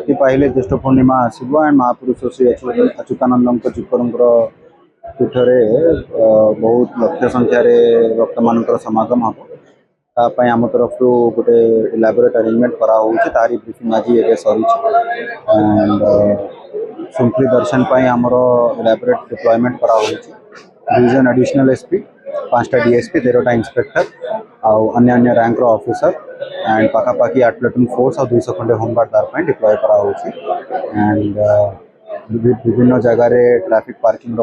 राति पाइले ज्येष्ठ पूर्णिमा आसो एंड महापुरुष श्री अच्युतानंद चिकर पीठरे बहुत लक्ष संख्यार भक्त मान समागम हम तापाई आम तरफ गोटे इलाबोरेट अरेंजमेंट कराऊँच तारी ब्रीफिंग आज ये सरी एंड सिंपली दर्शन आमर इलाबोरेट डिप्लॉयमेंट कराऊँच डिविजन एडिशनल एसपी 5टा डीएसपी 13टा इंस्पेक्टर आउ अन्य अन्य रैंक रो ऑफिसर एंड पाखापाखि 8 प्लेटून फोर्स और 200 खंडे होमगार्ड तार डिप्लॉय कराऊँच एंड विभिन्न जगार ट्रैफिक पार्किंग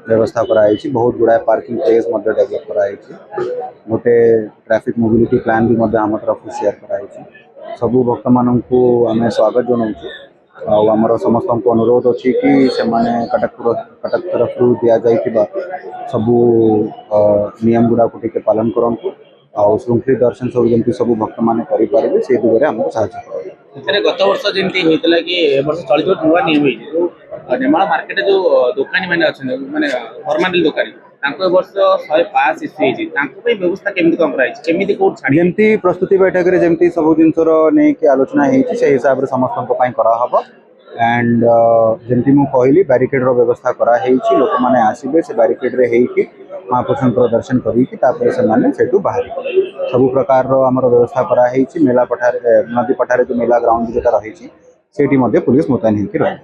व्यवस्था कराई बहुत गुड़ाए पार्किंग प्लेस डेवलप कराई गोटे ट्रैफिक मोबिलिटी प्लान भी आम तरफ शेयर कराई सबू भक्त मान को आम स्वागत जनाऊँ आमर समस्त को अनुरोध अच्छी कि से कटक तरफ दि जा सबू नियम गुड़ा को टिके पालन करूँ आउ श्रृंखली दर्शन सब जमी सब भक्त मैंने करेंगे से दिगरे आमको साहय गत वर्ष जमी होता कि वर्ष चलित नुआ नियम निर्माण मार्केट जो दुकानी मैंने अच्छा मानने फर्माल दुकानी वर्ष 100 पास इश्यू व्यवस्था केमी कम कराई जमी प्रस्तुति बैठक में जमी सब जिनसर नहीं आलोचना से हिसाब से समस्त कराहब एंड जमी मुझे कहली बैरिकेड व्यवस्था कराई लोक मैंने आसबे से बैरिकेड रे महापुरुषों दर्शन करेठू बाहर सब प्रकार आमर व्यवस्था कराई मेला पठार नदी पठार जो मेला ग्राउंड जोटा रही पुलिस मुतयन होकर रही।